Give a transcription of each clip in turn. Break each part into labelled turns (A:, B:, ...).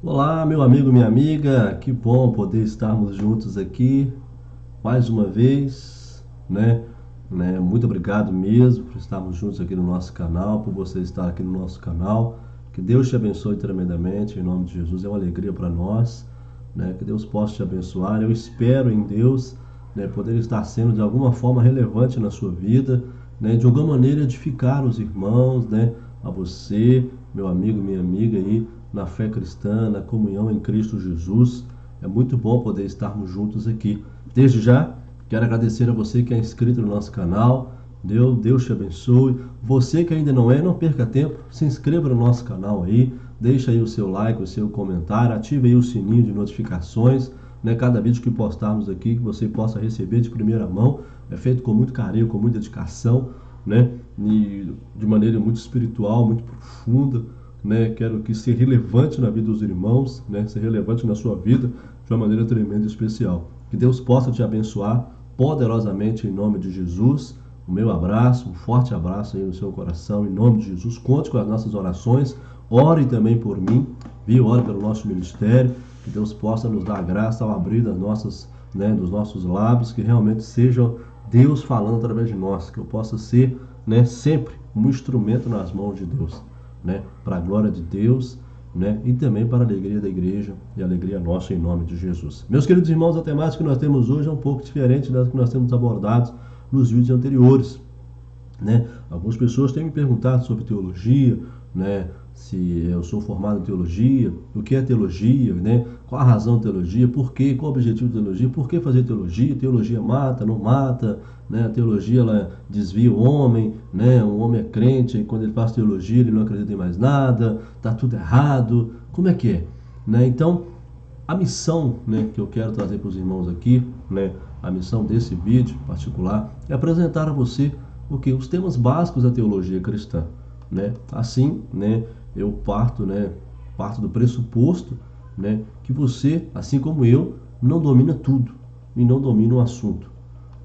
A: Olá, meu amigo, minha amiga, que bom poder estarmos juntos aqui mais uma vez, né? Muito obrigado mesmo por estarmos juntos aqui no nosso canal, por você estar aqui no nosso canal. Que Deus te abençoe tremendamente, em nome de Jesus, é uma alegria para nós, né? Que Deus possa te abençoar. Eu espero em Deus, né, poder estar sendo de alguma forma relevante na sua vida, né? De alguma maneira edificar os irmãos, né? A você, meu amigo, minha amiga aí, na fé cristã, na comunhão em Cristo Jesus. É muito bom poder estarmos juntos aqui. Desde já, quero agradecer a você que é inscrito no nosso canal. Deus te abençoe. Você que ainda não é, não perca tempo. Se inscreva no nosso canal aí. Deixa aí o seu like, o seu comentário. Ative aí o sininho de notificações. Né? Cada vídeo que postarmos aqui, que você possa receber de primeira mão. É feito com muito carinho, com muita dedicação, né? E de maneira muito espiritual, muito profunda. Né? Quero que seja relevante na vida dos irmãos, né? Ser relevante na sua vida de uma maneira tremenda e especial. Que Deus possa te abençoar poderosamente em nome de Jesus. O meu abraço, um forte abraço aí no seu coração, em nome de Jesus. Conte com as nossas orações, ore também por mim, viu? Ore pelo nosso ministério, que Deus possa nos dar graça ao abrir das nossas, né, dos nossos lábios, que realmente seja Deus falando através de nós, que eu possa ser, né, sempre um instrumento nas mãos de Deus, né, para a glória de Deus, né, e também para a alegria da igreja e a alegria nossa em nome de Jesus. Meus queridos irmãos, a temática que nós temos hoje é um pouco diferente das que nós temos abordado nos vídeos anteriores, né? Algumas pessoas têm me perguntado sobre teologia, né? Se eu sou formado em teologia, o que é teologia, né? Qual a razão de teologia, por quê, qual o objetivo de teologia, por que fazer teologia, teologia mata, não mata, né? A teologia ela desvia o homem, né? O homem é crente e quando ele faz teologia ele não acredita em mais nada, tá tudo errado, como é que é? Né? Então, a missão, né, que eu quero trazer para os irmãos aqui, né, a missão desse vídeo em particular, é apresentar a você os temas básicos da teologia cristã, né? Assim, né, eu parto do pressuposto, né, que você, assim como eu, não domina tudo e não domina o assunto,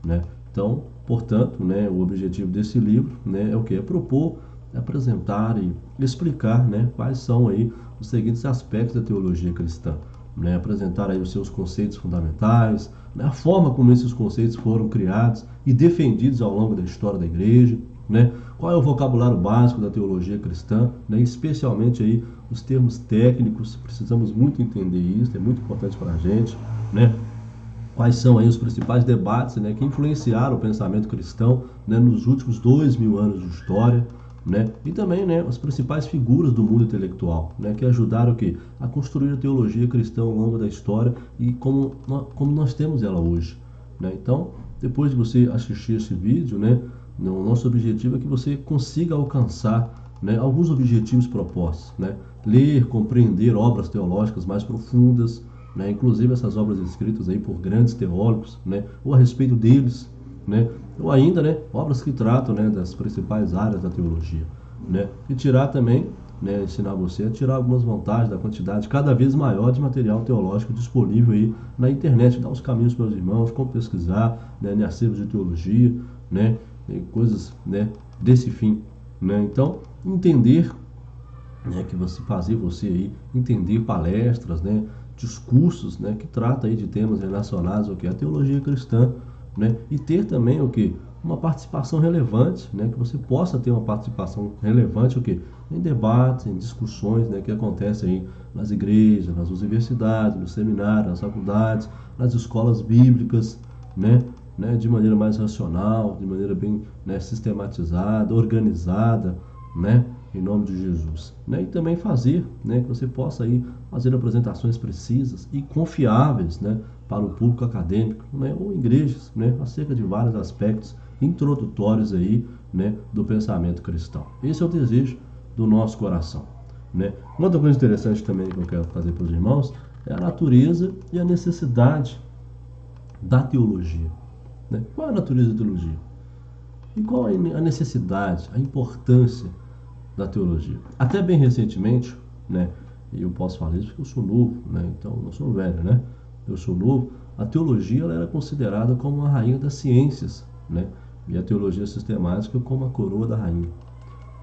A: né? Então, portanto, né, o objetivo desse livro, né, é o que? É propor, apresentar e explicar, né, quais são aí os seguintes aspectos da teologia cristã, né, apresentar aí os seus conceitos fundamentais, né, a forma como esses conceitos foram criados e defendidos ao longo da história da igreja, né, qual é o vocabulário básico da teologia cristã, né, especialmente aí os termos técnicos, precisamos muito entender isso, é muito importante para a gente, né, quais são aí os principais debates, né, que influenciaram o pensamento cristão, né, nos últimos 2000 anos de história, né, e também, né, as principais figuras do mundo intelectual, né, que ajudaram a construir a teologia cristã ao longo da história e como nós temos ela hoje, né. Então, depois de você assistir esse vídeo, né, o nosso objetivo é que você consiga alcançar, né, alguns objetivos propostos, né, ler, compreender obras teológicas mais profundas, né, inclusive essas obras escritas aí por grandes teólogos, né, ou a respeito deles, né, ou ainda, né, obras que tratam, né, das principais áreas da teologia, né, e tirar também, né, ensinar você a tirar algumas vantagens da quantidade cada vez maior de material teológico disponível aí na internet, dar os caminhos para os irmãos, como pesquisar, né, em acervos de teologia, né, e coisas, né, desse fim, né. Então, entender, né, que você aí entender palestras, né, discursos, né, que trata aí de temas relacionados ao que é a teologia cristã, né, e ter também uma participação relevante, né, que você possa ter uma participação relevante em debates, em discussões, né, que acontecem aí nas igrejas, nas universidades, nos seminários, nas faculdades, nas escolas bíblicas, de maneira mais racional, de maneira bem, né, sistematizada, organizada, né, em nome de Jesus, né? E também fazer, né, que você possa aí fazer apresentações precisas e confiáveis, né, para o público acadêmico, né, ou igrejas, né, acerca de vários aspectos introdutórios aí, né, do pensamento cristão. Esse é o desejo do nosso coração, né? Uma outra coisa interessante também que eu quero fazer para os irmãos é a natureza e a necessidade da teologia, né? Qual é a natureza da teologia? E qual é a necessidade, a importância da teologia? Até bem recentemente, né, e eu posso falar isso porque eu sou novo, né, então eu não sou velho, né, eu sou novo, a teologia ela era considerada como a rainha das ciências, né, e a teologia sistemática como a coroa da rainha.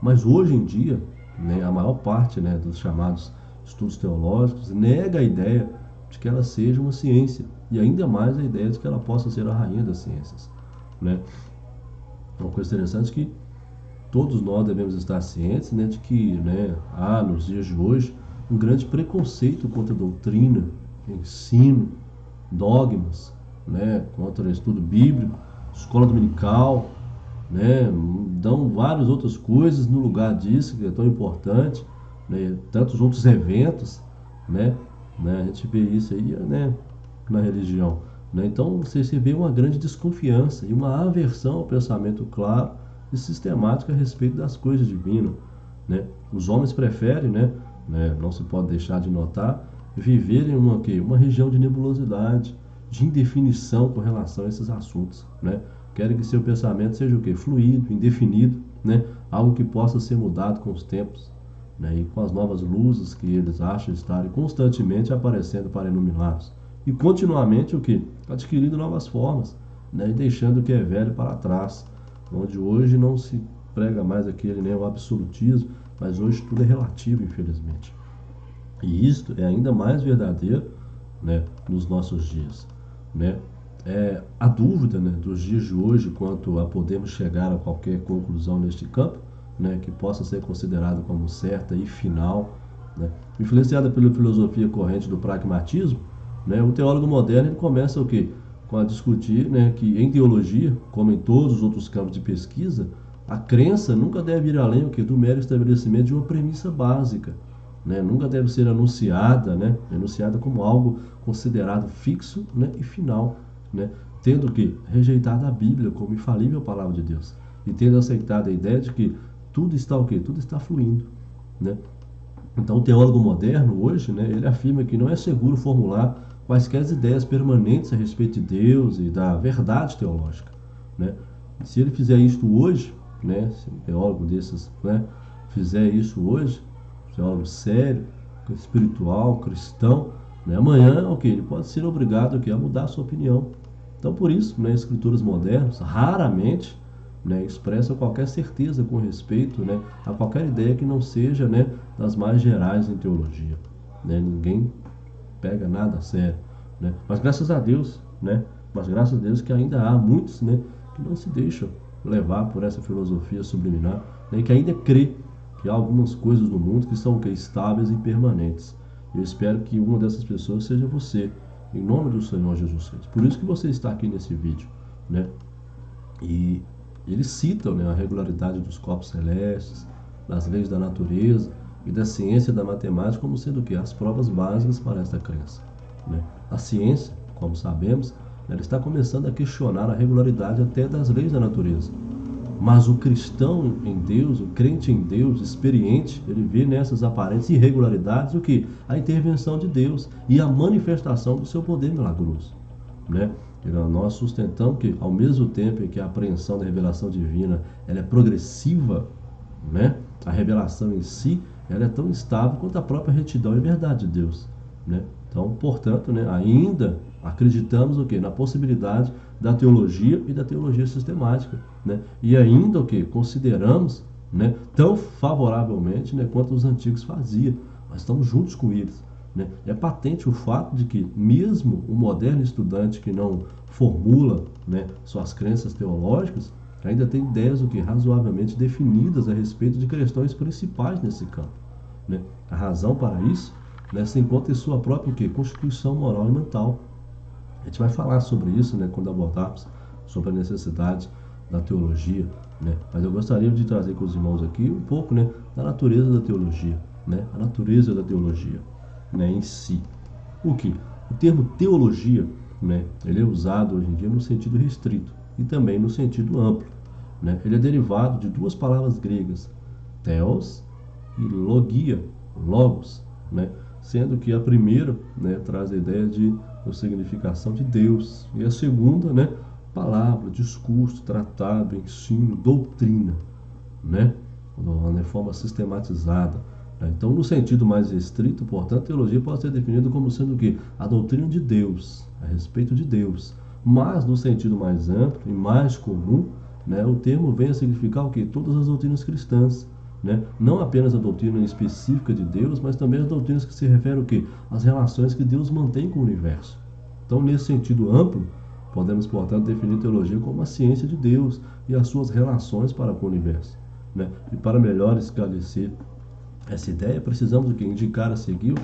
A: Mas hoje em dia, né, a maior parte, né, dos chamados estudos teológicos, nega a ideia de que ela seja uma ciência, e ainda mais a ideia de que ela possa ser a rainha das ciências, né? Uma coisa interessante é que todos nós devemos estar cientes, né, de que, né, há nos dias de hoje um grande preconceito contra a doutrina, ensino, dogmas, né, contra o estudo bíblico, escola dominical, né, dão várias outras coisas no lugar disso, que é tão importante, né, tantos outros eventos, né, a gente vê isso aí, né, na religião, né. Então você vê uma grande desconfiança e uma aversão ao pensamento claro e sistemático a respeito das coisas divinas, né. Os homens preferem, não se pode deixar de notar, viver em uma região de nebulosidade, de indefinição com relação a esses assuntos, né. Querem que seu pensamento seja fluido, indefinido, né? Algo que possa ser mudado com os tempos, né? E com as novas luzes que eles acham estarem constantemente aparecendo para iluminá-los. E continuamente adquirindo novas formas, né? E deixando o que é velho para trás, onde hoje não se prega mais o absolutismo, mas hoje tudo é relativo, infelizmente. E isto é ainda mais verdadeiro, né, nos nossos dias, né? A dúvida, né, dos dias de hoje quanto a podermos chegar a qualquer conclusão neste campo, né, que possa ser considerada como certa e final, né, influenciada pela filosofia corrente do pragmatismo, né, o teólogo moderno ele começa com a discutir, né, que em teologia, como em todos os outros campos de pesquisa, a crença nunca deve ir além do mero estabelecimento de uma premissa básica, né, nunca deve ser enunciada como algo considerado fixo, né, e final, né, tendo rejeitado a Bíblia como infalível palavra de Deus e tendo aceitado a ideia de que tudo está tudo está fluindo, né? Então o teólogo moderno hoje, né, ele afirma que não é seguro formular quaisquer ideias permanentes a respeito de Deus e da verdade teológica, né? Se ele fizer isto hoje, né, se um teólogo desses, né, fizer isso hoje, um teólogo sério, espiritual, cristão, né, amanhã ele pode ser obrigado a mudar a sua opinião. Então por isso, né, escritores modernos raramente, né, expressam qualquer certeza com respeito, né, a qualquer ideia que não seja, né, das mais gerais em teologia, né? Ninguém pega nada a sério, né? Mas graças a Deus, que ainda há muitos, né, que não se deixam levar por essa filosofia subliminar, né, e que ainda crê que há algumas coisas no mundo que são estáveis e permanentes. Eu espero que uma dessas pessoas seja você, em nome do Senhor Jesus Cristo. Por isso que você está aqui nesse vídeo, né? E eles citam, né, a regularidade dos corpos celestes, das leis da natureza e da ciência e da matemática como sendo as provas básicas para esta crença, né? A ciência, como sabemos, ela está começando a questionar a regularidade até das leis da natureza. Mas o cristão em Deus, o crente em Deus, experiente, ele vê nessas aparentes irregularidades a intervenção de Deus e a manifestação do seu poder milagroso, né? Nós sustentamos que, ao mesmo tempo em que a apreensão da revelação divina ela é progressiva, né, a revelação em si ela é tão estável quanto a própria retidão e verdade de Deus, né? Então, portanto, né, ainda acreditamos na possibilidade da teologia e da teologia sistemática, né? E ainda consideramos, né, tão favoravelmente, né, quanto os antigos faziam. Nós estamos juntos com eles, né? É patente o fato de que mesmo o moderno estudante que não formula, né, suas crenças teológicas ainda tem ideias razoavelmente definidas a respeito de questões principais nesse campo, né? A razão para isso, né, se encontra em sua própria constituição moral e mental. A gente vai falar sobre isso, né, quando abordarmos sobre a necessidade da teologia, né? Mas eu gostaria de trazer com os irmãos aqui um pouco, né, da natureza da teologia, né? A natureza da teologia, né, em si. O termo teologia, né, ele é usado hoje em dia no sentido restrito e também no sentido amplo, né? Ele é derivado de duas palavras gregas, theos e logia, logos, né? Sendo que a primeira, né, traz a ideia de significação de Deus e a segunda, né, palavra, discurso, tratado, ensino, doutrina, né, de forma sistematizada. Então, no sentido mais restrito, portanto, a teologia pode ser definida como sendo a doutrina de Deus, a respeito de Deus. Mas, no sentido mais amplo e mais comum, né, o termo vem a significar todas as doutrinas cristãs, né? Não apenas a doutrina específica de Deus, mas também as doutrinas que se referem ao quê? Às relações que Deus mantém com o universo. Então, nesse sentido amplo, podemos, portanto, definir teologia como a ciência de Deus e as suas relações para com o universo, né? E para melhor esclarecer essa ideia, precisamos indicar a seguir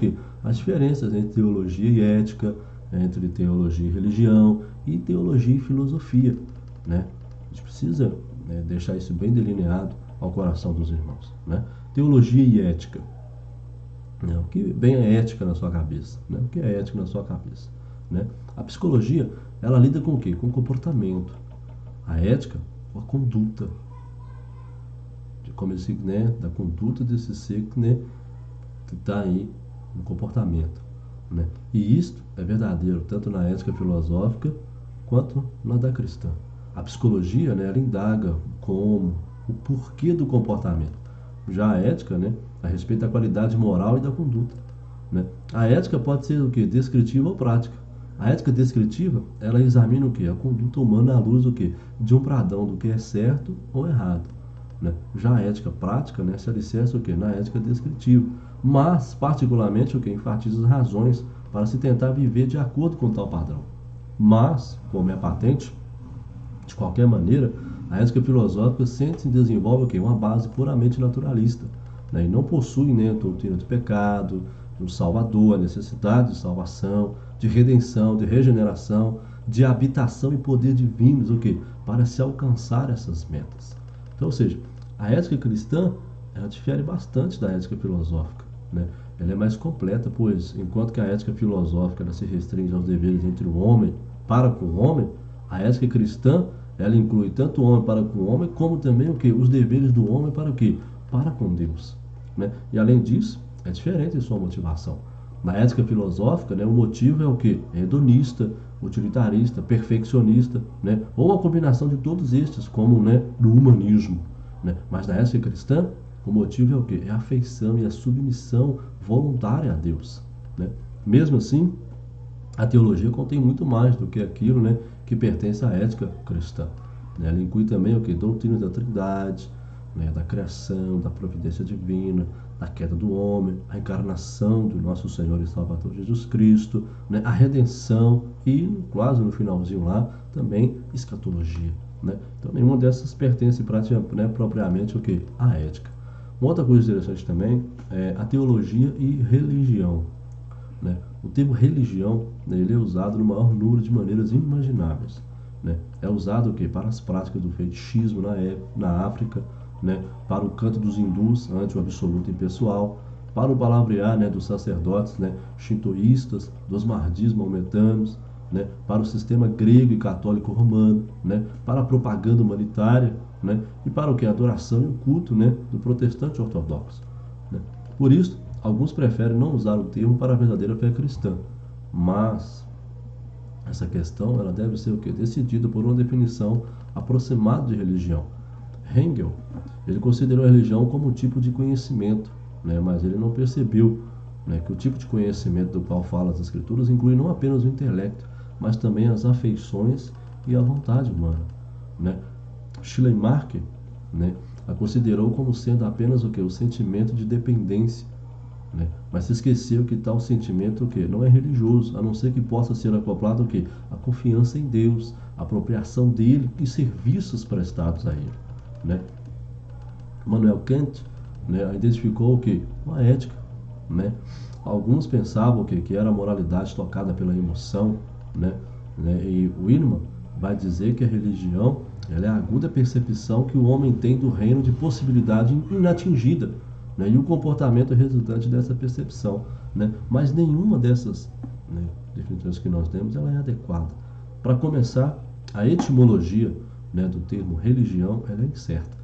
A: as diferenças entre teologia e ética, entre teologia e religião e teologia e filosofia, né? A gente precisa, né, deixar isso bem delineado ao coração dos irmãos, né? Teologia e ética, né? O que bem é ética na sua cabeça, né? O que é ética na sua cabeça, né? A psicologia, ela lida com o quê? Com o comportamento. A ética, com a conduta, como esse, né, da conduta desse ser, né, que está aí no comportamento, né? E isto é verdadeiro tanto na ética filosófica quanto na da cristã. A psicologia, né, ela indaga como, o porquê do comportamento. Já a ética, né, a respeito da qualidade moral e da conduta, né? A ética pode ser o quê? Descritiva ou prática. A ética descritiva, ela examina o quê? A conduta humana à luz do quê? De um pradão do que é certo ou errado, né? Já a ética prática, né, se alicerça o quê? Na ética descritiva, mas particularmente o que enfatiza as razões para se tentar viver de acordo com tal padrão. Mas, como é patente, de qualquer maneira, a ética filosófica sempre se desenvolve o quê? Uma base puramente naturalista, né, e não possui, né, a doutrina do pecado, do Salvador, a necessidade de salvação, de redenção, de regeneração, de habitação e poder divinos, o quê? Para se alcançar essas metas. Então, ou seja, a ética cristã, ela difere bastante da ética filosófica, né? Ela é mais completa, pois enquanto que a ética filosófica ela se restringe aos deveres entre o homem para com o homem, a ética cristã ela inclui tanto o homem para com o homem, como também o que? Os deveres do homem para o quê? Para com Deus, né? E além disso, é diferente em sua motivação. Na ética filosófica, né, o motivo é o quê? É hedonista, utilitarista, perfeccionista, né? Ou uma combinação de todos estes, como, né, no humanismo, né? Mas na ética cristã, o motivo é o quê? É a afeição e a submissão voluntária a Deus, né? Mesmo assim, a teologia contém muito mais do que aquilo, né, que pertence à ética cristã, né? Ela inclui também o que? Doutrinas da Trindade, né, da criação, da providência divina, da queda do homem, a encarnação do nosso Senhor e Salvador Jesus Cristo, né, a redenção e, quase no finalzinho lá, também escatologia, né? Então, nenhuma dessas pertence né, propriamente o que? À ética. Uma outra coisa interessante também é a teologia e religião, né? O termo religião, né, ele é usado no maior número de maneiras inimagináveis, né? É usado o quê? Para as práticas do fetichismo na África, né? Para o canto dos hindus ante o absoluto impessoal, para o palavrear, né, dos sacerdotes, né, shintoístas, dos mardis maometanos, né, para o sistema grego e católico romano, né, para a propaganda humanitária, né, e para o que? A adoração e o culto, né, do protestante ortodoxo, né? Por isso, alguns preferem não usar o termo para a verdadeira fé cristã, mas essa questão ela deve ser o quê? Decidida por uma definição aproximada de religião. Hegel, ele considerou a religião como um tipo de conhecimento, né, mas ele não percebeu, né, que o tipo de conhecimento do qual fala as Escrituras inclui não apenas o intelecto, mas também as afeições e a vontade humana, né? Schleiermacher, né, a considerou como sendo apenas o que? O sentimento de dependência, né? Mas se esqueceu que tal sentimento o que? Não é religioso, a não ser que possa ser acoplado o que? A confiança em Deus, a apropriação dele e serviços prestados a ele, né? Immanuel Kant, né, identificou o que? Uma ética, né? Alguns pensavam que era a moralidade tocada pela emoção, né? E o Hillman vai dizer que a religião ela é a aguda percepção que o homem tem do reino de possibilidade inatingida, né? E o comportamento resultante dessa percepção, né? Mas nenhuma dessas, né, definições que nós temos ela é adequada. Para começar, a etimologia, né, do termo religião ela é incerta,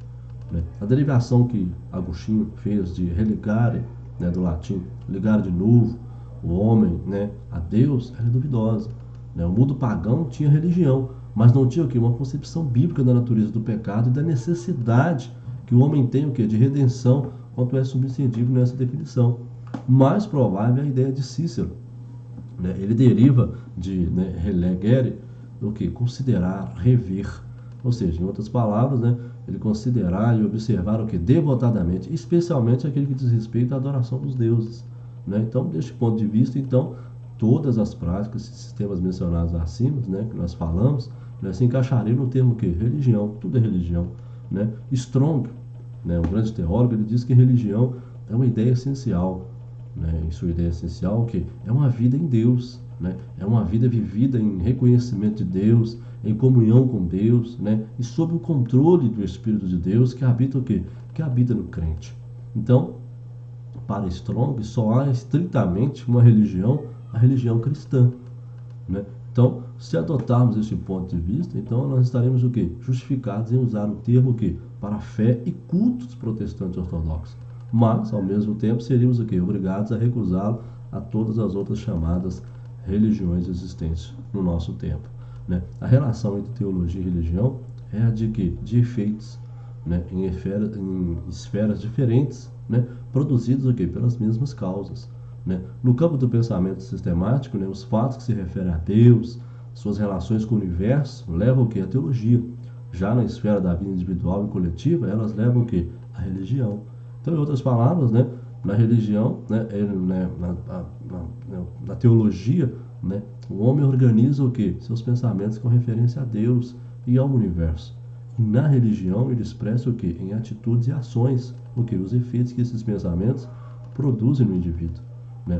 A: né? A derivação que Agostinho fez de religare, né, do latim, ligar de novo o homem, né, a Deus, ela é duvidosa, né? O mundo pagão tinha religião, mas não tinha o quê? Uma concepção bíblica da natureza do pecado e da necessidade que o homem tem o quê? De redenção, quanto é subcedível nessa definição. Mais provável é a ideia de Cícero, né? Ele deriva de, né, relegere, o que? Considerar, rever. Ou seja, em outras palavras, né, ele considerar e observar o que? Devotadamente, especialmente aquele que diz respeito à adoração dos deuses, né? Então, deste ponto de vista, então, todas as práticas e sistemas mencionados acima, né, que nós falamos, né, se encaixariam no termo que? Religião, tudo é religião, né? Strong, né, um grande teólogo, ele diz que religião é uma ideia essencial, né? E sua ideia essencial que é uma vida em Deus, né? É uma vida vivida em reconhecimento de Deus, em comunhão com Deus, né? E sob o controle do Espírito de Deus que habita o quê? Que habita no crente. Então, para Strong, só há estritamente uma religião, a religião cristã, né? Então, se adotarmos este ponto de vista, então nós estaremos o quê? Justificados em usar o termo o quê? Para fé e cultos protestantes ortodoxos. Mas, ao mesmo tempo, seríamos o quê? Obrigados a recusá-lo a todas as outras chamadas religiões existentes no nosso tempo, né? A relação entre teologia e religião é a de quê? De efeitos, né? Em esferas diferentes, né? Produzidos o quê? Pelas mesmas causas, né? No campo do pensamento sistemático, né, os fatos que se referem a Deus, suas relações com o universo, levam o que? A teologia. Já na esfera da vida individual e coletiva, elas levam o que? A religião. Então, em outras palavras, né, na religião, né, na teologia, né, o homem organiza o que? Seus pensamentos com referência a Deus e ao universo. E na religião, ele expressa o que? Em atitudes e ações, o que? Os efeitos que esses pensamentos produzem no indivíduo.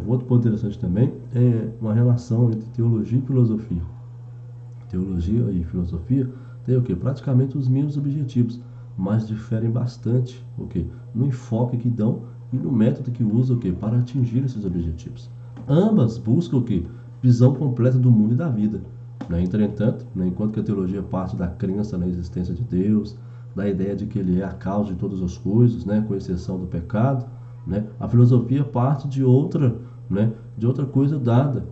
A: Outro ponto interessante também é uma relação entre teologia e filosofia. Teologia e filosofia têm o quê? Praticamente os mesmos objetivos, mas diferem bastante o quê? No enfoque que dão e no método que usam o quê? Para atingir esses objetivos. Ambas buscam o quê? Visão completa do mundo e da vida. Entretanto, enquanto que a teologia parte da crença na existência de Deus, da ideia de que Ele é a causa de todas as coisas, com exceção do pecado, a filosofia parte de outra coisa dada,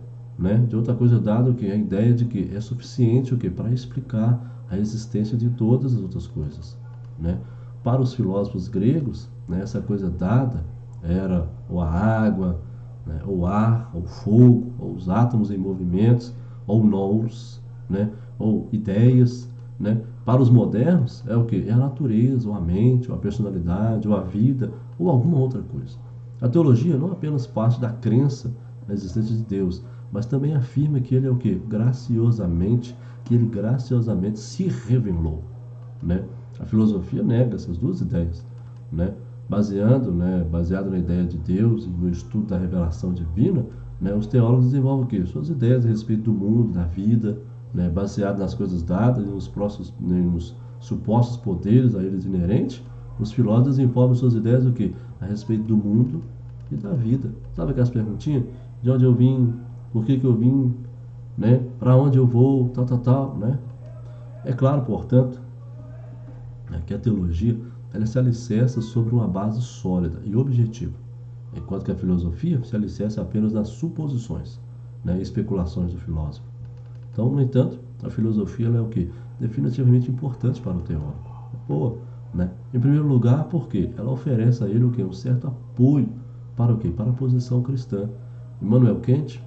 A: de outra coisa dada, o que? A ideia de que é suficiente o que? Para explicar a existência de todas as outras coisas, Para os filósofos gregos, essa coisa dada era ou a água, ou o ar, ou o fogo, ou os átomos em movimentos, ou nós, ou ideias, Para os modernos é o que? É a natureza, ou a mente, ou a personalidade, ou a vida, ou alguma outra coisa. A teologia não apenas parte da crença na existência de Deus, mas também afirma que ele é o que? Que ele graciosamente se revelou, A filosofia nega essas duas ideias, Baseado na ideia de Deus e no estudo da revelação divina, os teólogos desenvolvem o quê? Suas ideias a respeito do mundo, da vida, baseado nas coisas dadas e nos supostos poderes a eles inerentes. Os filósofos desenvolvem suas ideias o quê? A respeito do mundo e da vida. Sabe aquelas perguntinhas? De onde eu vim? Por que eu vim? Para onde eu vou? Tal. É claro, portanto, que a teologia ela se alicerça sobre uma base sólida e objetiva, enquanto que a filosofia se alicerça apenas nas suposições, e especulações do filósofo. Então, no entanto, a filosofia ela é o que? Definitivamente importante para o teólogo. Boa, Em primeiro lugar, porque ela oferece a ele o que? Um certo apoio para o quê? Para a posição cristã. Immanuel Kant,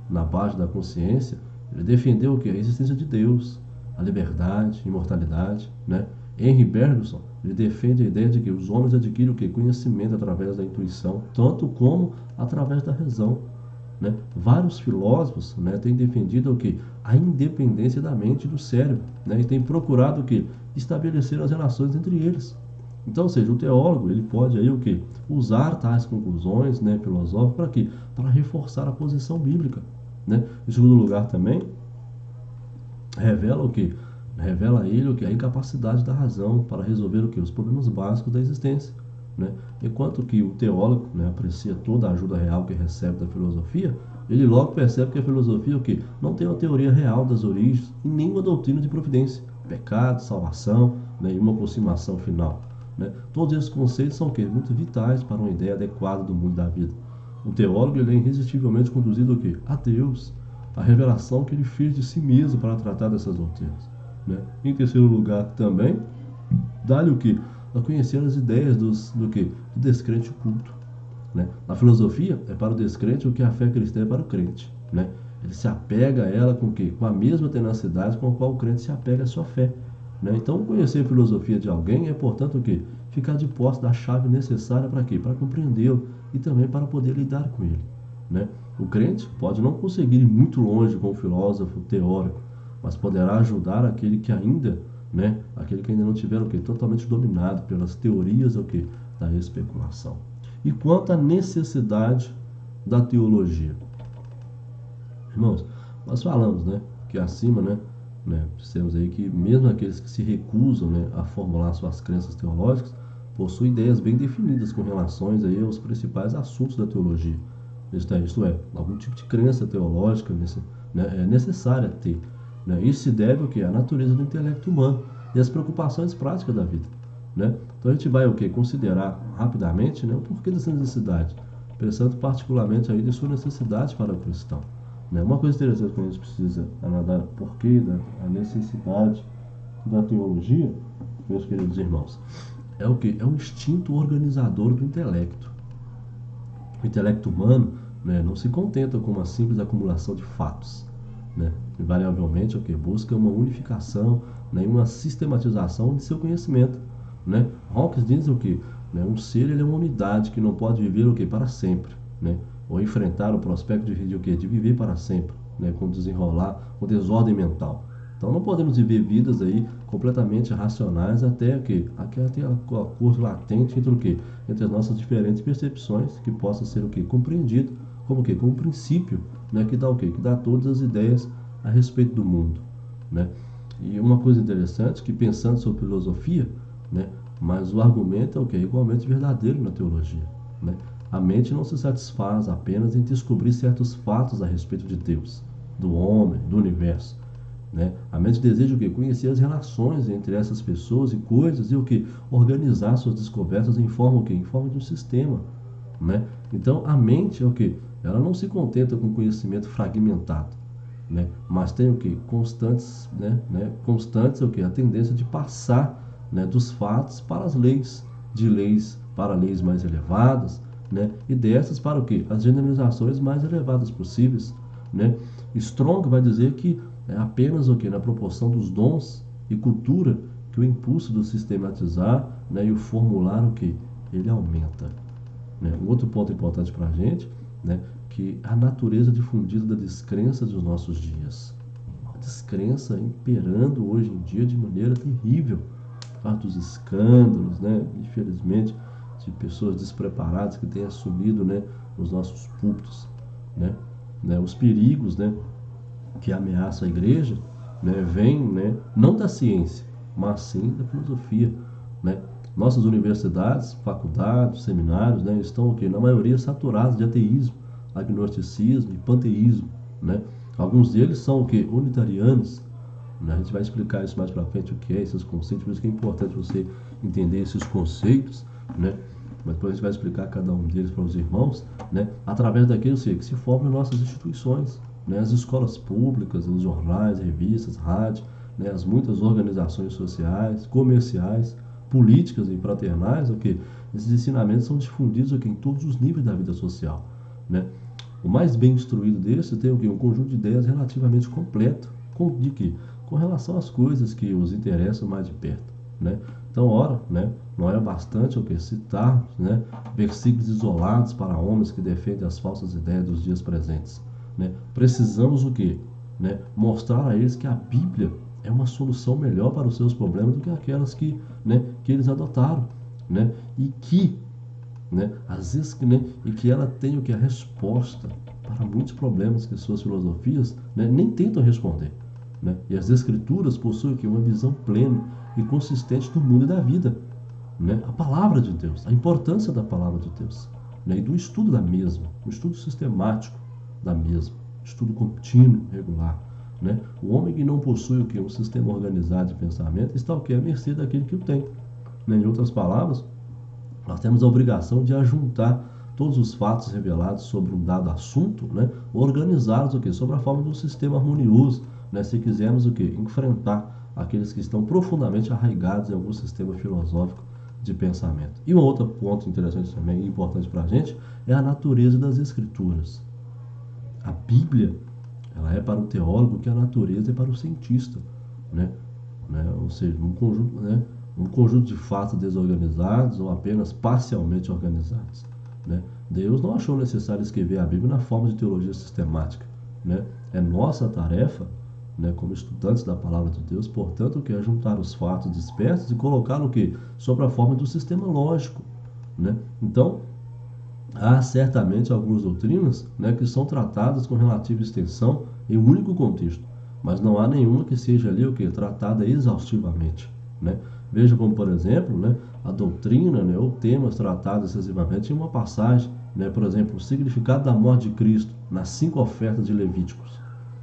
A: na base da consciência, ele defendeu o que? A existência de Deus, a liberdade, a imortalidade, Henry Bergson, ele defende a ideia de que os homens adquirem o que? Conhecimento através da intuição, tanto como através da razão. Vários filósofos têm defendido o que? A independência da mente e do cérebro, e têm procurado o que? Estabelecer as relações entre eles. Então, ou seja, o teólogo ele pode aí o que? Usar tais conclusões filosóficas para quê? Para reforçar a posição bíblica. Em segundo lugar também, revela o que? Revela a ele o que? A incapacidade da razão para resolver o que? Os problemas básicos da existência. Enquanto que o teólogo aprecia toda a ajuda real que recebe da filosofia, ele logo percebe que a filosofia o que? Não tem uma teoria real das origens e nenhuma doutrina de providência, pecado, salvação, e uma aproximação final. Todos esses conceitos são o que? Muito vitais para uma ideia adequada do mundo da vida. O teólogo ele é irresistivelmente conduzido o que? A Deus, a revelação que ele fez de si mesmo para tratar dessas doutrinas. Em terceiro lugar também, dá-lhe o que? A conhecer as ideias do descrente culto. Na filosofia, é para o descrente o que a fé cristã é para o crente. Ele se apega a ela com o quê? Com a mesma tenacidade com a qual o crente se apega à sua fé. né? Então, conhecer a filosofia de alguém é, portanto, o quê? Ficar de posse da chave necessária para quê? Para compreendê-lo e também para poder lidar com ele, né? O crente pode não conseguir ir muito longe com o filósofo teórico, mas poderá ajudar aquele que ainda, né? Aquele que ainda não tiver o quê? Totalmente dominado pelas teorias o quê? Da especulação. E quanto à necessidade da teologia, irmãos, nós falamos, né, que acima, temos aí que mesmo aqueles que se recusam, né, a formular suas crenças teológicas, possuem ideias bem definidas com relação aí aos principais assuntos da teologia. Isto é, algum tipo de crença teológica é necessária ter. Né? Isso se deve ao que? À natureza do intelecto humano e às preocupações práticas da vida. Né? Então a gente vai o que? Considerar rapidamente, né, o porquê dessa necessidade, pensando particularmente aí de sua necessidade para o cristão. Né? Uma coisa interessante que a gente precisa analisar porquê da necessidade da teologia, meus queridos irmãos, é o que? É o instinto organizador do intelecto. O intelecto humano, né, não se contenta com uma simples acumulação de fatos. Né? Invariavelmente, o que? Busca uma unificação, né, uma sistematização de seu conhecimento. Né? Hawkins diz o que? Né, um ser ele é uma unidade que não pode viver o que? Para sempre. Né? Ou enfrentar o prospecto de o quê? De viver para sempre, né? Com desenrolar, com desordem mental. Então não podemos viver vidas aí completamente racionais até o quê? Até a curso latente entre o quê? Entre as nossas diferentes percepções, que possa ser o quê? Compreendido como o quê? Como um princípio, né? Que dá o quê? Que dá todas as ideias a respeito do mundo, né? E uma coisa interessante que pensando sobre filosofia, né? Mas o argumento é o quê? Igualmente verdadeiro na teologia, né? A mente não se satisfaz apenas em descobrir certos fatos a respeito de Deus, do homem, do universo. Né? A mente deseja o quê? Conhecer as relações entre essas pessoas e coisas e o quê? Organizar suas descobertas em forma o quê? Em forma de um sistema. Né? Então a mente é o quê? Ela não se contenta com conhecimento fragmentado, né? Mas tem o quê? Constantes é o quê? A tendência de passar, né, dos fatos para as leis, de leis para leis mais elevadas, né? E dessas para o quê? As generalizações mais elevadas possíveis, né? Strong vai dizer que é apenas o quê? Na proporção dos dons e cultura que o impulso do sistematizar, né, e o formular o quê? Ele aumenta. Né? Um outro ponto importante para a gente, né, que a natureza difundida da descrença dos nossos dias. A descrença imperando hoje em dia de maneira terrível, por causa dos escândalos, né, infelizmente, de pessoas despreparadas que têm assumido, né, os nossos púlpitos, né, os perigos, né, que ameaçam a igreja, né, vêm, né, não da ciência, mas sim da filosofia, né? Nossas universidades, faculdades, seminários, né, estão o quê? Na maioria saturados de ateísmo, agnosticismo e panteísmo, né? Alguns deles são o quê? Unitarianos, né? A gente vai explicar isso mais para frente, o que é esses conceitos, por isso que é importante você entender esses conceitos, né? Mas depois a gente vai explicar cada um deles para os irmãos, né? Através daqueles que se formam em nossas instituições, né? As escolas públicas, os jornais, revistas, rádio, né? As muitas organizações sociais, comerciais, políticas e fraternais, ok? Esses ensinamentos são difundidos aqui em todos os níveis da vida social, né? O mais bem instruído desses tem o quê? Um conjunto de ideias relativamente completo, de quê? Com relação às coisas que os interessam mais de perto, né? Então, ora, né, não é bastante o que citar, né, versículos isolados para homens que defendem as falsas ideias dos dias presentes, né? Precisamos o quê? Né, mostrar a eles que a Bíblia é uma solução melhor para os seus problemas do que aquelas que eles adotaram, né? E que, né, às vezes, né, e que ela tem o que a resposta para muitos problemas que suas filosofias, né, nem tentam responder, né? E as escrituras possuem que uma visão plena e consistente do mundo e da vida, né? A palavra de Deus, a importância da palavra de Deus, né? E do estudo da mesma, o estudo sistemático da mesma, estudo contínuo, regular, né? O homem que não possui o que um sistema organizado de pensamento está o que à mercê daquele que o tem, né? Em outras palavras, nós temos a obrigação de ajuntar todos os fatos revelados sobre um dado assunto, né, organizados o quê? Sobre a forma de um sistema harmonioso, né, se quisermos o quê? Enfrentar aqueles que estão profundamente arraigados em algum sistema filosófico de pensamento. E um outro ponto interessante também, importante para a gente, é a natureza das escrituras. A Bíblia, ela é para o teólogo que a natureza é para o cientista, né? né? Ou seja, um conjunto de fatos desorganizados ou apenas parcialmente organizados, né? Deus não achou necessário escrever a Bíblia na forma de teologia sistemática, né? É nossa tarefa, né, como estudantes da palavra de Deus, portanto, que é juntar os fatos dispersos e colocar o que sobre a forma do sistema lógico, né? Então, há certamente algumas doutrinas, né, que são tratadas com relativa extensão em um único contexto, mas não há nenhuma que seja ali o que tratada exaustivamente, né? Veja como, por exemplo, né, a doutrina, né, ou temas tratados excessivamente em uma passagem, né, por exemplo, o significado da morte de Cristo nas 5 ofertas de Levíticos,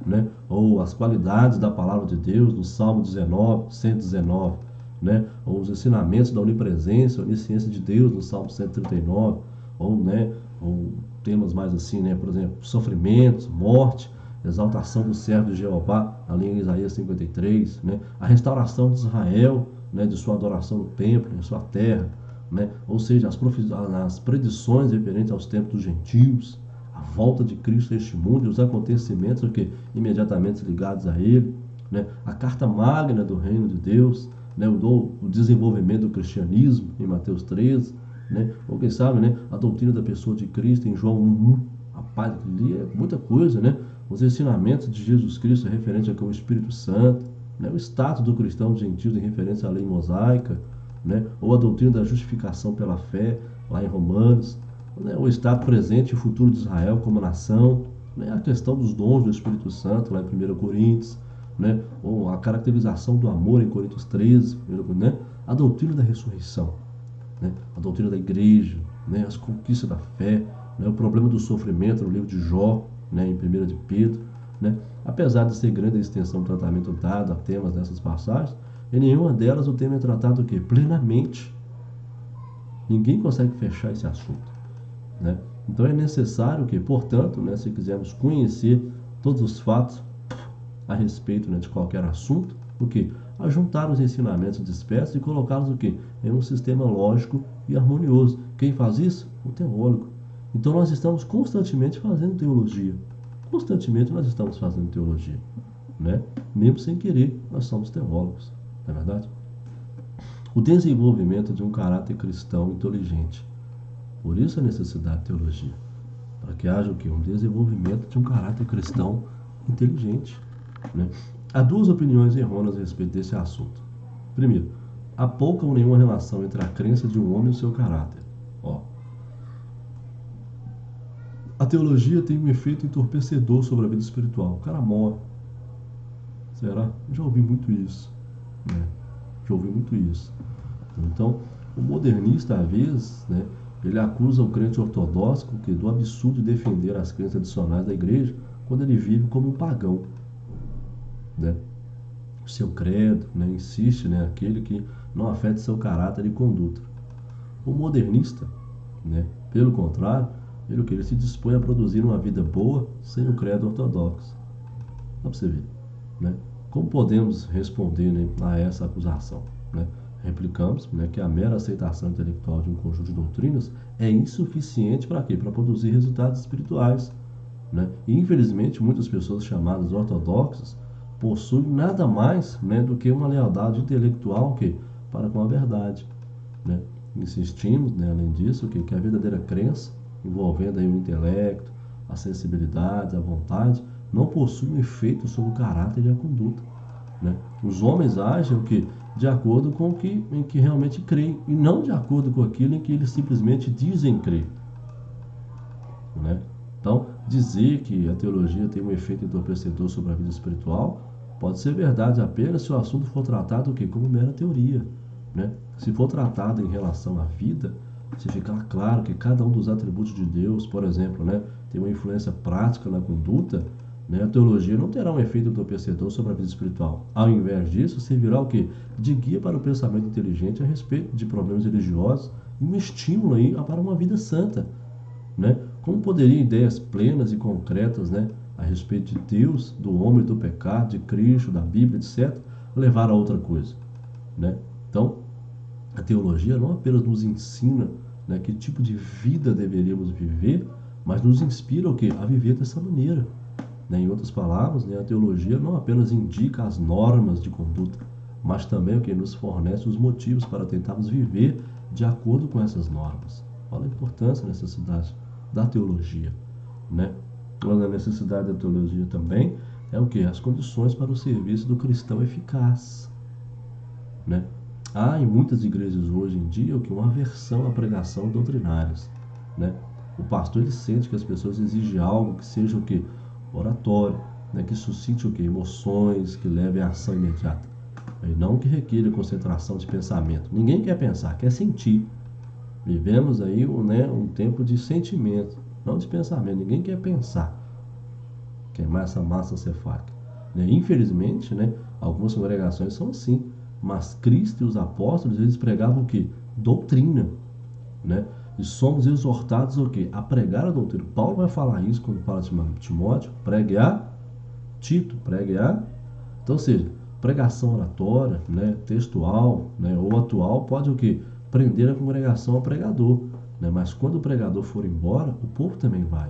A: né, ou as qualidades da palavra de Deus no Salmo 19, 119, né, ou os ensinamentos da onipresença, onisciência de Deus no Salmo 139, ou temas mais assim, né, por exemplo, sofrimentos, morte, exaltação do servo de Jeová, ali em Isaías 53, né, a restauração de Israel, né, de sua adoração no templo, em sua terra, né, ou seja, as predições referentes aos tempos dos gentios, a volta de Cristo a este mundo e os acontecimentos que imediatamente ligados a ele, né, a carta magna do reino de Deus, né, o desenvolvimento do cristianismo em Mateus 13, né, ou quem sabe, né, a doutrina da pessoa de Cristo em João 1:1. Rapaz, ali é muita coisa, né? Os ensinamentos de Jesus Cristo referente ao Espírito Santo, né, o status do cristão dos gentios em referência à lei mosaica, né, ou a doutrina da justificação pela fé, lá em Romanos, né, o estado presente e futuro de Israel como nação, né, a questão dos dons do Espírito Santo, lá em 1 Coríntios, né, ou a caracterização do amor em Coríntios 13, né, a doutrina da ressurreição, né, a doutrina da igreja, né, as conquistas da fé, né, o problema do sofrimento no livro de Jó, né, em 1 de Pedro, né, apesar de ser grande a extensão do tratamento dado a temas dessas passagens, em nenhuma delas o tema é tratado o quê? Plenamente. Ninguém consegue fechar esse assunto, né? Então é necessário que, portanto, né, se quisermos conhecer todos os fatos a respeito, né, de qualquer assunto, o que? Ajuntar os ensinamentos dispersos e colocá-los o quê? Em um sistema lógico e harmonioso. Quem faz isso? O teólogo. Então nós estamos constantemente fazendo teologia. Constantemente nós estamos fazendo teologia, né? Mesmo sem querer, nós somos teólogos, não é verdade? O desenvolvimento de um caráter cristão inteligente. Por isso a necessidade de teologia. Para que haja o quê? Um desenvolvimento de um caráter cristão inteligente, né? Há duas opiniões errôneas a respeito desse assunto. Primeiro, há pouca ou nenhuma relação entre a crença de um homem e o seu caráter. Ó, a teologia tem um efeito entorpecedor sobre a vida espiritual. O cara morre. Será? Eu já ouvi muito isso, né? Já ouvi muito isso. Então, o modernista, às vezes, né, ele acusa o crente ortodoxo do absurdo de defender as crenças adicionais da igreja quando ele vive como um pagão, né? O seu credo, né, insiste, né, aquele que não afeta seu caráter e conduta. O modernista, né, pelo contrário, ele se dispõe a produzir uma vida boa sem o credo ortodoxo. Dá para você ver, né? Como podemos responder, né, a essa acusação, né? Replicamos, né, que a mera aceitação intelectual de um conjunto de doutrinas é insuficiente para quê? Para produzir resultados espirituais, né? E infelizmente muitas pessoas chamadas ortodoxas possuem nada mais, né, do que uma lealdade intelectual para com a verdade, né? Insistimos, né, além disso, que a verdadeira crença, envolvendo aí o intelecto, a sensibilidade, a vontade, não possui um efeito sobre o caráter e a conduta, né? Os homens agem de acordo com em que realmente creem e não de acordo com aquilo em que eles simplesmente dizem crer, né? Então, dizer que a teologia tem um efeito entorpecedor sobre a vida espiritual pode ser verdade apenas se o assunto for tratado como mera teoria, né? Se for tratado em relação à vida, se ficar claro que cada um dos atributos de Deus, por exemplo, né, tem uma influência prática na conduta, né, a teologia não terá um efeito entorpecedor sobre a vida espiritual. Ao invés disso, servirá o quê? De guia para o pensamento inteligente a respeito de problemas religiosos e um estímulo aí para uma vida santa, né? Como poderiam ideias plenas e concretas, né, a respeito de Deus, do homem, do pecado, de Cristo, da Bíblia, etc., levar a outra coisa, né? Então, a teologia não apenas nos ensina, né, que tipo de vida deveríamos viver, mas nos inspira a viver dessa maneira, né? Em outras palavras, né, a teologia não apenas indica as normas de conduta, mas também o que nos fornece os motivos para tentarmos viver de acordo com essas normas. Olha a importância, a necessidade da teologia, né? Olha a necessidade da teologia também é o que? As condições para o serviço do cristão eficaz, né? Há em muitas igrejas hoje em dia o que? Uma aversão à pregação doutrinárias, né? O pastor ele sente que as pessoas exigem algo que seja o que? Oratório, né? Que suscite o que? Emoções, que leve à ação imediata. E não que requer concentração de pensamento. Ninguém quer pensar, quer sentir. Vivemos aí um tempo de sentimento, não de pensamento. Ninguém quer pensar, queimar essa massa cefálica. Infelizmente, algumas congregações são assim. Mas Cristo e os apóstolos, eles pregavam o quê? Doutrina, né? E somos exortados o quê? A pregar a doutrina. Paulo vai falar isso quando fala de Timóteo, pregue a Tito, pregue a... Então, ou seja, pregação oratória, textual, ou atual, pode o quê? Prender a congregação ao pregador, mas quando o pregador for embora, o povo também vai,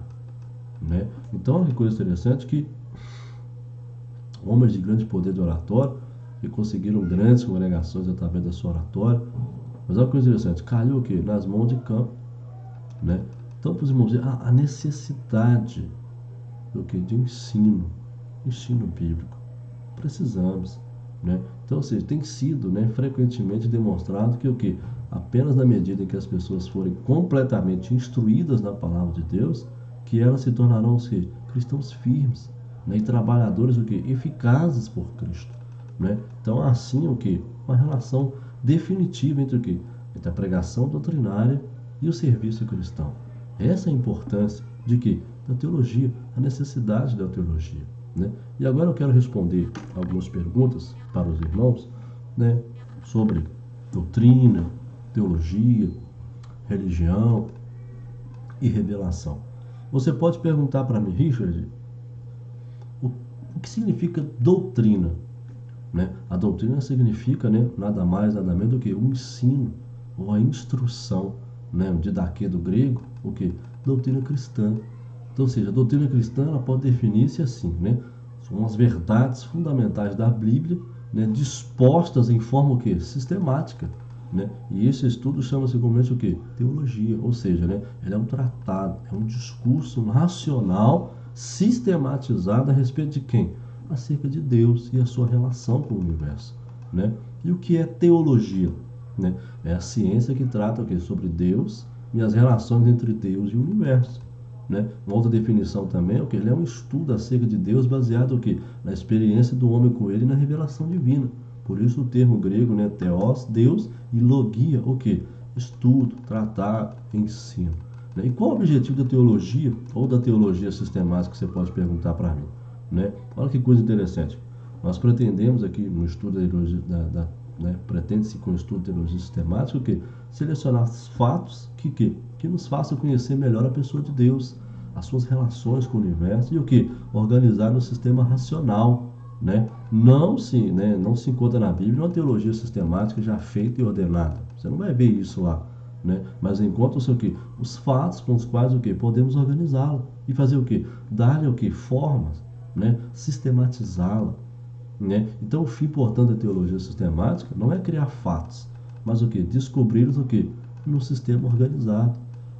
A: né? Então, que coisa interessante que homens de grande poder de oratório que conseguiram grandes congregações através da sua oratória, mas olha que coisa interessante, caiu o quê? Nas mãos de campo, né? Então, para os irmãos, a necessidade do quê? De ensino bíblico. Precisamos, né? Então, ou seja, tem sido, frequentemente demonstrado que o que? Apenas na medida em que as pessoas forem completamente instruídas na palavra de Deus, que elas se tornarão os que? Cristãos firmes, e trabalhadores o que? Eficazes por Cristo, né? Então, assim o que? Uma relação definitiva entre o que? Entre a pregação doutrinária e o serviço cristão. Essa é a importância de que? Da teologia, a necessidade da teologia, né? E agora eu quero responder algumas perguntas para os irmãos, sobre doutrina, teologia, religião e revelação. Você pode perguntar para mim, Richard, o que significa doutrina? A doutrina significa, nada mais, nada menos do que o ensino ou a instrução, o didaquê do grego, o que? Doutrina cristã. Então, ou seja, a doutrina cristã ela pode definir-se assim, são as verdades fundamentais da Bíblia, dispostas em forma o quê? Sistemática, E esse estudo chama-se comumente o quê? Teologia, ou seja, ele é um tratado, é um discurso racional, sistematizado a respeito de quem? Acerca de Deus e a sua relação com o universo, E o que é teologia? É a ciência que trata o quê? Sobre Deus e as relações entre Deus e o universo. Uma outra definição também é o que? Ele é um estudo acerca de Deus baseado o quê? Na experiência do homem com ele e na revelação divina. Por isso o termo grego, theos, Deus, e logia, o quê? Estudo, tratado, ensino. E qual o objetivo da teologia ou da teologia sistemática, que você pode perguntar para mim? Olha que coisa interessante. Nós pretendemos aqui no estudo da teologia, pretende-se com o estudo de teologia sistemática o quê? Selecionar fatos que nos façam conhecer melhor a pessoa de Deus, as suas relações com o universo e o que? Organizar no sistema racional, Não se encontra na Bíblia uma teologia sistemática já feita e ordenada. Você não vai ver isso lá, Mas encontra-se o que? Os fatos com os quais o que? Podemos organizá-la e fazer o que? Dar-lhe o que? Formas, sistematizá-la, Então o fim, portanto, da teologia sistemática não é criar fatos, mas o que? Descobri-los o que? No sistema organizado.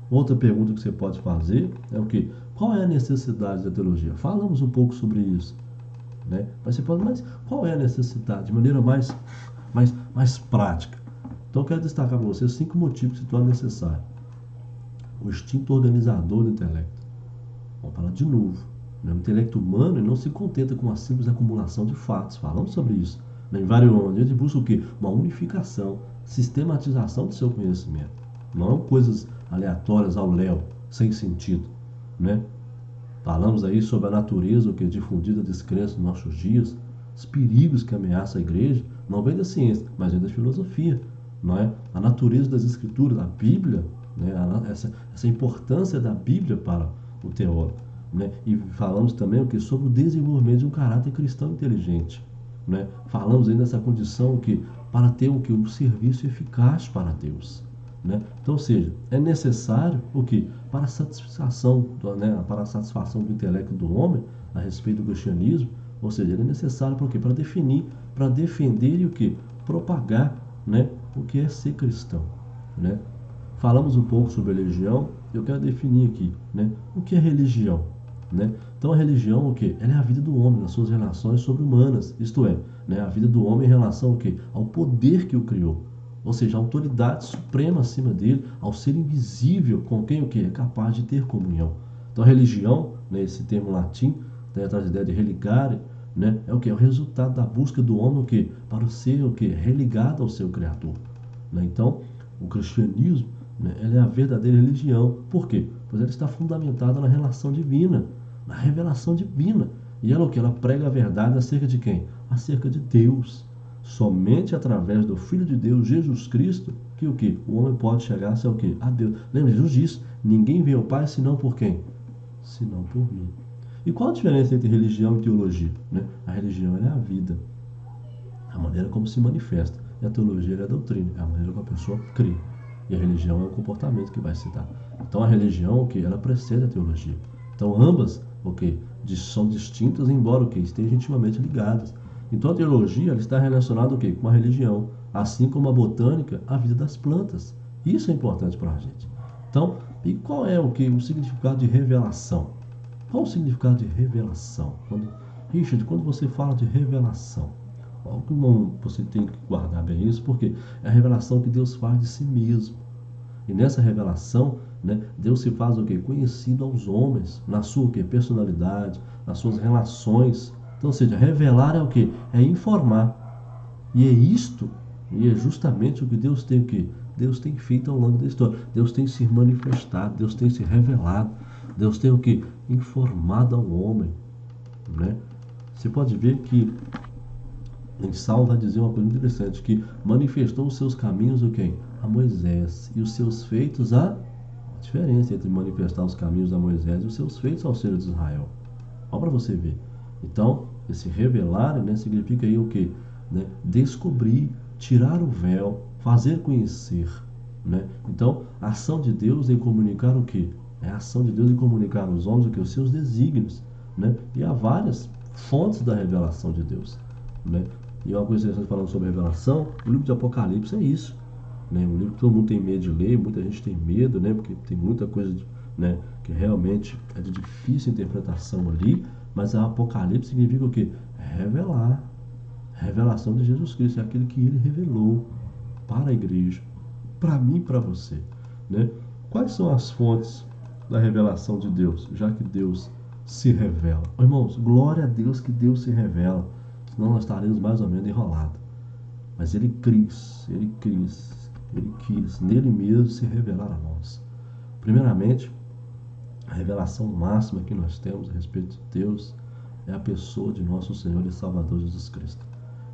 A: Outra pergunta que você pode fazer é o que? Qual é a necessidade da teologia? Falamos um pouco sobre isso, Mas você pode, mas qual é a necessidade? De maneira mais prática. Então eu quero destacar para você 5 motivos que se tornam necessários. O instinto organizador do intelecto. Vamos falar de novo. O intelecto humano não se contenta com a simples acumulação de fatos. Falamos sobre isso. Em vários momentos ele busca o quê? Uma unificação, sistematização do seu conhecimento. Não coisas aleatórias ao léu, sem sentido, Falamos aí sobre a natureza, o que é difundida a descrença nos nossos dias, os perigos que ameaçam a igreja, não vem da ciência, mas vem da filosofia, A natureza das escrituras, a Bíblia, essa importância da Bíblia para o teólogo, E falamos também o que? Sobre o desenvolvimento de um caráter cristão inteligente, Falamos aí dessa condição que para ter o que? Um serviço eficaz para Deus, Então, ou seja, é necessário o que? Para a satisfação do intelecto do homem a respeito do cristianismo, Ou seja, ele é necessário para o quê? Para definir, para defender e o quê? Propagar, né, o que é ser cristão, né? Falamos um pouco sobre a religião, eu quero definir aqui, né, o que é religião, né? Então a religião, o quê? Ela é a vida do homem nas suas relações sobre-humanas, isto é, né, a vida do homem em relação ao quê? Ao poder que o criou. Ou seja, a autoridade suprema acima dele, ao ser invisível, com quem o que é capaz de ter comunhão. Então a religião, né, esse termo latim, tem atrás da ideia de religare, né, é o que? É o resultado da busca do homem o que? Para o ser o que? Religado ao seu Criador. Né? Então, o cristianismo, né, ela é a verdadeira religião. Por quê? Pois ela está fundamentada na relação divina, na revelação divina. E ela o que? Ela prega a verdade acerca de quem? Acerca de Deus. Somente através do Filho de Deus, Jesus Cristo, que o que? O homem pode chegar a ser o que? A Deus. Lembra, Jesus disse, ninguém vê o Pai senão por quem? Senão por mim. E qual a diferença entre religião e teologia? Né? A religião é a vida, a maneira como se manifesta. E a teologia é a doutrina, é a maneira como a pessoa crê. E a religião é o comportamento que vai se dar. Então a religião, o que? Ela precede a teologia. Então ambas, o que? São distintas, embora o que? Estejam intimamente ligadas. Então a teologia ela está relacionada o quê? Com a religião, assim como a botânica, a vida das plantas. Isso é importante para a gente. Então, e qual é o que? O significado de revelação? Qual o significado de revelação? Richard, quando você fala de revelação, você tem que guardar bem isso, porque é a revelação que Deus faz de si mesmo. E nessa revelação, né, Deus se faz o quê? Conhecido aos homens, na sua o quê? Personalidade, nas suas relações. Então, ou seja, revelar é o quê? É informar. E é isto, e é justamente o que Deus tem o quê? Deus tem feito ao longo da história. Deus tem se manifestado, Deus tem se revelado, Deus tem o quê? Informado ao homem, né? Você pode ver que em Salmo vai dizer uma coisa muito interessante, que manifestou os seus caminhos o quem? A Moisés, e os seus feitos a diferença entre manifestar os caminhos a Moisés e os seus feitos aos filhos de Israel. Olha para você ver. Então, esse revelar, né, significa aí o quê? Né? Descobrir, tirar o véu, fazer conhecer. Né? Então, a ação de Deus em comunicar o quê? É a ação de Deus em comunicar aos homens o que? Os seus desígnios. Né? E há várias fontes da revelação de Deus. Né? E uma coisa interessante falando sobre revelação, o livro de Apocalipse é isso. Né? Um livro que todo mundo tem medo de ler, muita gente tem medo, né? Porque tem muita coisa né, que realmente é de difícil interpretação ali, mas a Apocalipse significa o quê? Revelar. Revelação de Jesus Cristo, é aquele que ele revelou para a igreja, para mim e para você. Né? Quais são as fontes da revelação de Deus, já que Deus se revela? Irmãos, glória a Deus que Deus se revela, senão nós estaremos mais ou menos enrolados. Mas ele quis nele mesmo se revelar a nós. Primeiramente, a revelação máxima que nós temos a respeito de Deus é a pessoa de nosso Senhor e Salvador Jesus Cristo.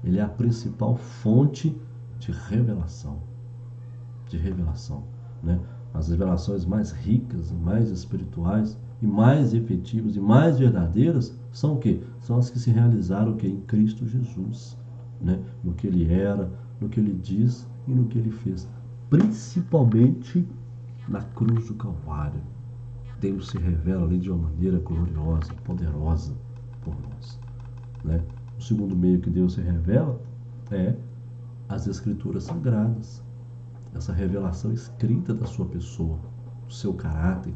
A: Ele é a principal fonte de revelação. Né? As revelações mais ricas, mais espirituais, e mais efetivas e mais verdadeiras são o quê? São as que se realizaram o quê? Em Cristo Jesus. Né? No que ele era, no que ele diz e no que ele fez. Principalmente na cruz do Calvário. Deus se revela ali de uma maneira gloriosa, poderosa por nós. Né? O segundo meio que Deus se revela é as Escrituras Sagradas. Essa revelação escrita da sua pessoa, do seu caráter,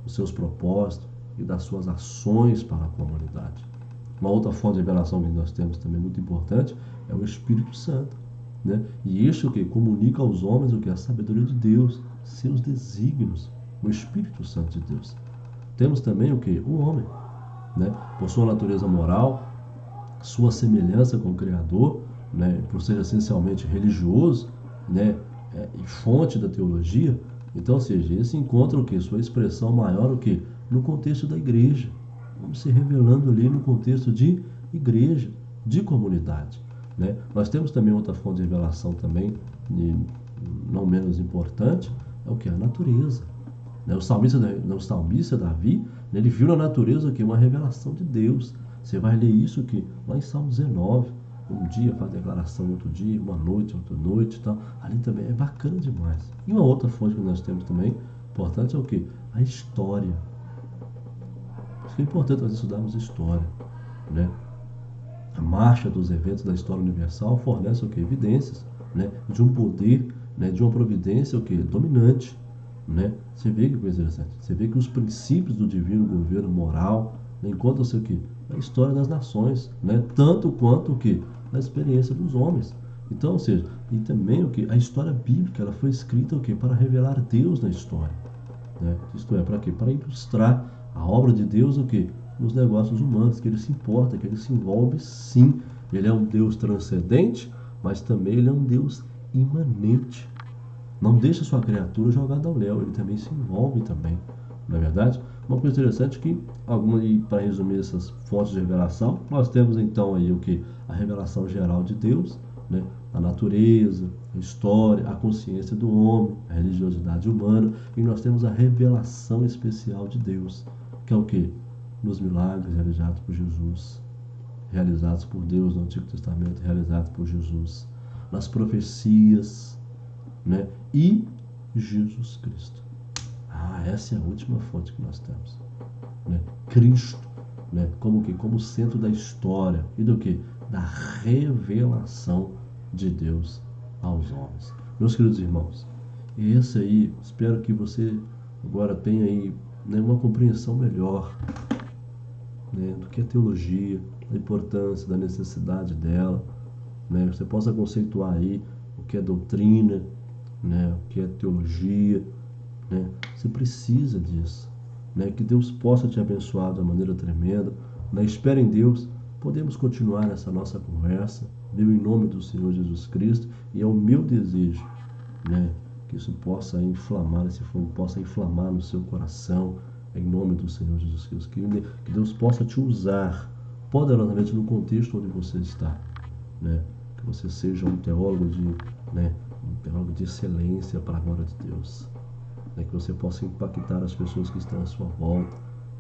A: dos seus propósitos e das suas ações para a comunidade. Uma outra fonte de revelação que nós temos também muito importante é o Espírito Santo. Né? E este o que? Comunica aos homens o que? A sabedoria de Deus, seus desígnios, o Espírito Santo de Deus. Temos também o que? O homem. Né? Por sua natureza moral, sua semelhança com o Criador, né? Por ser essencialmente religioso, né? E fonte da teologia, então, ou seja, esse encontra o que? Sua expressão maior o que? No contexto da igreja. Vamos se revelando ali no contexto de igreja, de comunidade. Né? Nós temos também outra fonte de revelação também, não menos importante, é o que? A natureza. Né? O salmista Davi, né, ele viu na natureza o que? Uma revelação de Deus. Você vai ler isso aqui, lá em Salmo 19. Um dia faz declaração, outro dia, uma noite, outra noite e tal. Ali também é bacana demais. E uma outra fonte que nós temos também, importante, é o que? A história. Isso é importante nós estudarmos história. Né? A marcha dos eventos da história universal fornece o que? Evidências, né, de um poder, né, de uma providência o que? Dominante. Né? Você vê que coisa interessante. Você vê que os princípios do divino governo moral, né, encontram-se o que? Na história das nações, né? Tanto quanto o que? Na experiência dos homens. Então, ou seja, e também o que? A história bíblica ela foi escrita o que? Para revelar Deus na história. Né? Isto é, para quê? Para ilustrar a obra de Deus o quê? Nos negócios humanos, que ele se importa, que ele se envolve sim. Ele é um Deus transcendente, mas também ele é um Deus imanente. Não deixa sua criatura jogada ao léu, ele também se envolve também. Não é verdade? Uma coisa interessante que, para resumir essas fontes de revelação, nós temos então aí o que? A revelação geral de Deus, né? A natureza, a história, a consciência do homem, a religiosidade humana, e nós temos a revelação especial de Deus, que é o que? Nos milagres realizados por Jesus, realizados por Deus no Antigo Testamento, realizados por Jesus, nas profecias, né? E Jesus Cristo. Essa é a última fonte que nós temos, né? Cristo, né? Como que? Como centro da história e do que? Da revelação de Deus aos homens. Meus queridos irmãos, esse aí, espero que você agora tenha aí, né, uma compreensão melhor, né, do que é teologia, da importância, da necessidade dela, né? Você possa conceituar aí o que é doutrina, né, o que é teologia, né? Você precisa disso, né? Que Deus possa te abençoar de uma maneira tremenda. Na espera em Deus, podemos continuar essa nossa conversa, viu, em nome do Senhor Jesus Cristo, e é o meu desejo, né, que isso possa inflamar, esse fogo possa inflamar no seu coração, em nome do Senhor Jesus Cristo, que Deus possa te usar poderosamente no contexto onde você está, né? Que você seja um teólogo né, um teólogo de excelência para a glória de Deus, né? Que você possa impactar as pessoas que estão à sua volta,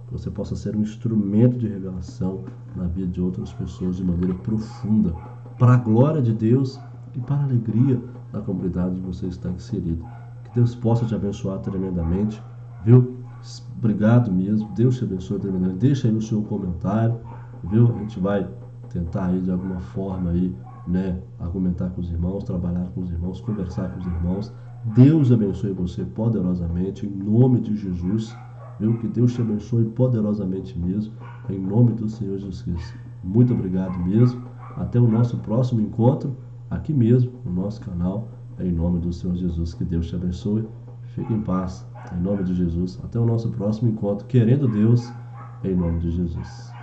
A: que você possa ser um instrumento de revelação na vida de outras pessoas de maneira profunda, para a glória de Deus e para a alegria da comunidade onde você está inserido. Que Deus possa te abençoar tremendamente, viu? Obrigado mesmo, Deus te abençoe tremendamente. Deixa aí o seu comentário, viu? A gente vai tentar aí de alguma forma aí, né, argumentar com os irmãos, trabalhar com os irmãos, conversar com os irmãos. Deus abençoe você poderosamente, em nome de Jesus, viu? Que Deus te abençoe poderosamente mesmo, em nome do Senhor Jesus Cristo. Muito obrigado mesmo. Até o nosso próximo encontro, aqui mesmo, no nosso canal, em nome do Senhor Jesus. Que Deus te abençoe. Fique em paz, em nome de Jesus. Até o nosso próximo encontro, querendo Deus, em nome de Jesus.